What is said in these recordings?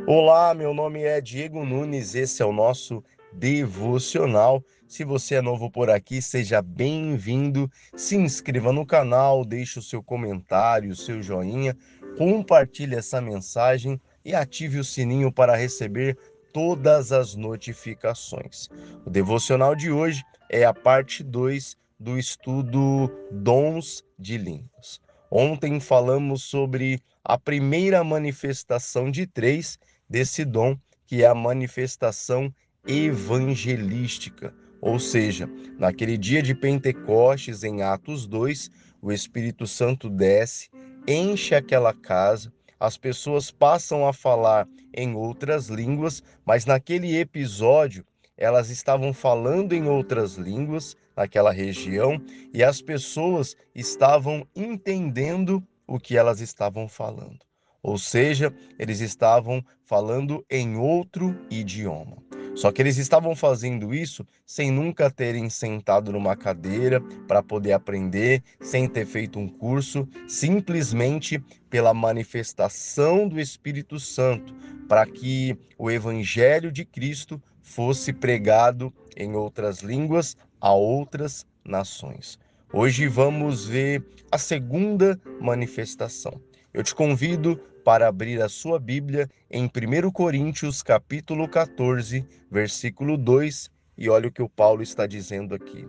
Olá, meu nome é Diego Nunes, esse é o nosso devocional. Se você é novo por aqui, seja bem-vindo. Se inscreva no canal, deixe o seu comentário, o seu joinha, compartilhe essa mensagem e ative o sininho para receber todas as notificações. O devocional de hoje é a parte 2 do estudo Dons de Línguas. Ontem falamos sobre a primeira manifestação de três desse dom, que é a manifestação evangelística. Ou seja, naquele dia de Pentecostes, em Atos 2, o Espírito Santo desce, enche aquela casa, as pessoas passam a falar em outras línguas, mas naquele episódio elas estavam falando em outras línguas naquela região e as pessoas estavam entendendo o que elas estavam falando. Ou seja, eles estavam falando em outro idioma. Só que eles estavam fazendo isso sem nunca terem sentado numa cadeira para poder aprender, sem ter feito um curso, simplesmente pela manifestação do Espírito Santo, para que o Evangelho de Cristo fosse pregado em outras línguas a outras nações. Hoje vamos ver a segunda manifestação. Eu te convido para abrir a sua Bíblia em 1 Coríntios, capítulo 14, versículo 2, e olha o que o Paulo está dizendo aqui.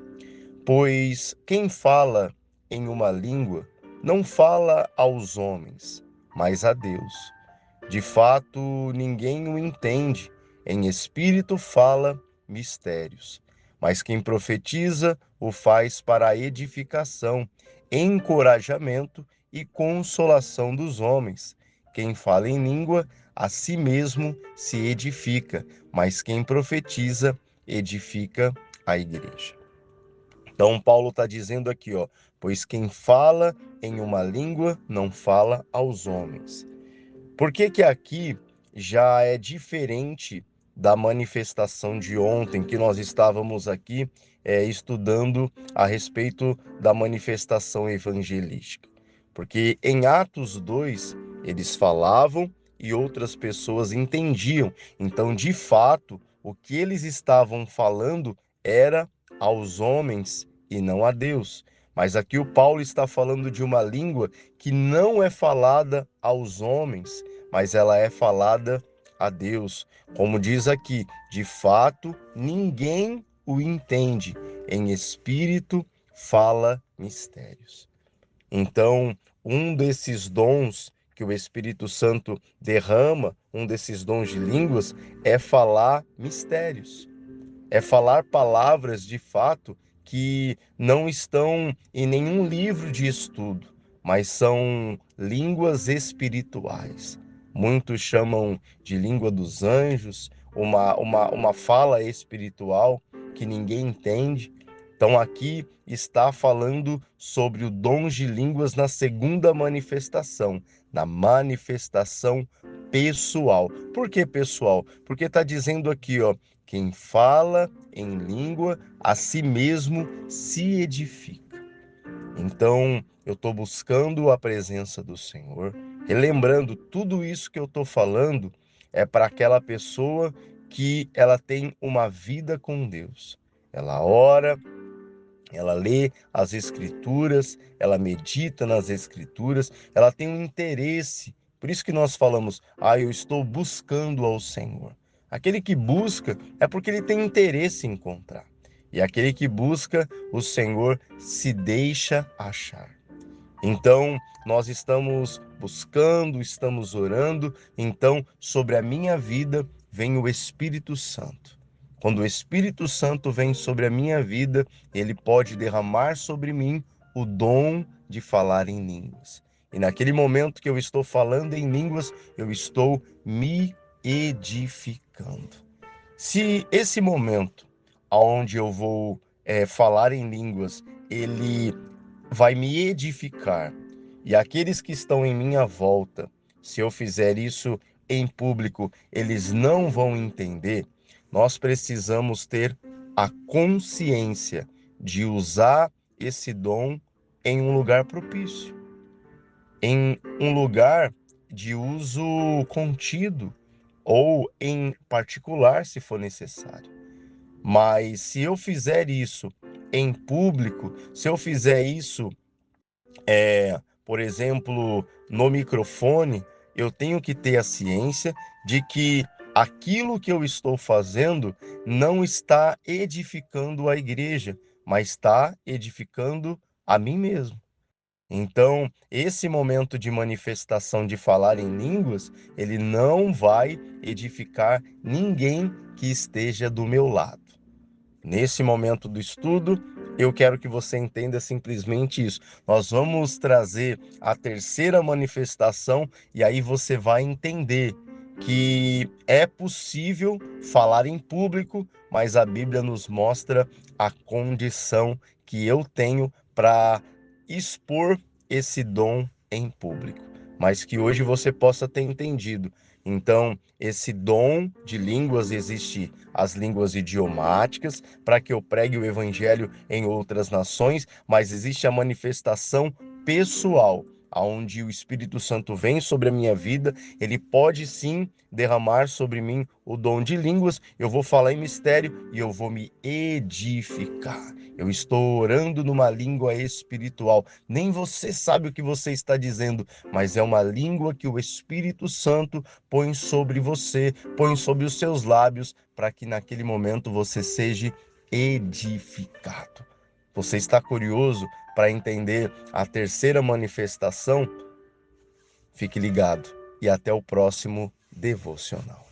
Pois quem fala em uma língua não fala aos homens, mas a Deus. De fato, ninguém o entende, em espírito fala mistérios. Mas quem profetiza o faz para a edificação, encorajamento e consolação dos homens. Quem fala em língua, a si mesmo se edifica, mas quem profetiza, edifica a igreja. Então, Paulo está dizendo aqui, ó, pois quem fala em uma língua não fala aos homens. Por que que aqui já é diferente da manifestação de ontem, que nós estávamos aqui estudando a respeito da manifestação evangelística? Porque em Atos 2, eles falavam e outras pessoas entendiam. Então, de fato, o que eles estavam falando era aos homens e não a Deus. Mas aqui o Paulo está falando de uma língua que não é falada aos homens, mas ela é falada a Deus. Como diz aqui, de fato, ninguém o entende. Em espírito fala mistérios. Então, um desses dons que o Espírito Santo derrama, um desses dons de línguas, é falar mistérios, é falar palavras de fato que não estão em nenhum livro de estudo, mas são línguas espirituais. Muitos chamam de língua dos anjos, uma fala espiritual que ninguém entende. Então, aqui está falando sobre o dom de línguas na segunda manifestação, na manifestação pessoal. Por que pessoal? Porque está dizendo aqui, ó, quem fala em língua, a si mesmo se edifica. Então, eu estou buscando a presença do Senhor, relembrando tudo isso que eu estou falando é para aquela pessoa que ela tem uma vida com Deus. Ela ora, ela lê as Escrituras, ela medita nas Escrituras, ela tem um interesse. Por isso que nós falamos, eu estou buscando ao Senhor. Aquele que busca é porque ele tem interesse em encontrar. E aquele que busca, o Senhor se deixa achar. Então, nós estamos buscando, estamos orando, então, sobre a minha vida vem o Espírito Santo. Quando o Espírito Santo vem sobre a minha vida, ele pode derramar sobre mim o dom de falar em línguas. E naquele momento que eu estou falando em línguas, eu estou me edificando. Se esse momento onde eu vou falar em línguas, ele vai me edificar, e aqueles que estão em minha volta, se eu fizer isso em público, eles não vão entender, nós precisamos ter a consciência de usar esse dom em um lugar propício, em um lugar de uso contido ou em particular, se for necessário. Mas se eu fizer isso em público, se eu fizer isso, por exemplo, no microfone, eu tenho que ter a ciência de que aquilo que eu estou fazendo não está edificando a igreja, mas está edificando a mim mesmo. Então, esse momento de manifestação de falar em línguas, ele não vai edificar ninguém que esteja do meu lado. Nesse momento do estudo, eu quero que você entenda simplesmente isso. Nós vamos trazer a terceira manifestação e aí você vai entender que é possível falar em público, mas a Bíblia nos mostra a condição que eu tenho para expor esse dom em público, mas que hoje você possa ter entendido. Então, esse dom de línguas, existe as línguas idiomáticas, para que eu pregue o evangelho em outras nações, mas existe a manifestação pessoal, aonde o Espírito Santo vem sobre a minha vida, ele pode sim derramar sobre mim o dom de línguas, eu vou falar em mistério e eu vou me edificar. Eu estou orando numa língua espiritual. Nem você sabe o que você está dizendo, mas é uma língua que o Espírito Santo põe sobre você, põe sobre os seus lábios, para que naquele momento você seja edificado. Você está curioso para entender a terceira manifestação? Fique ligado e até o próximo devocional.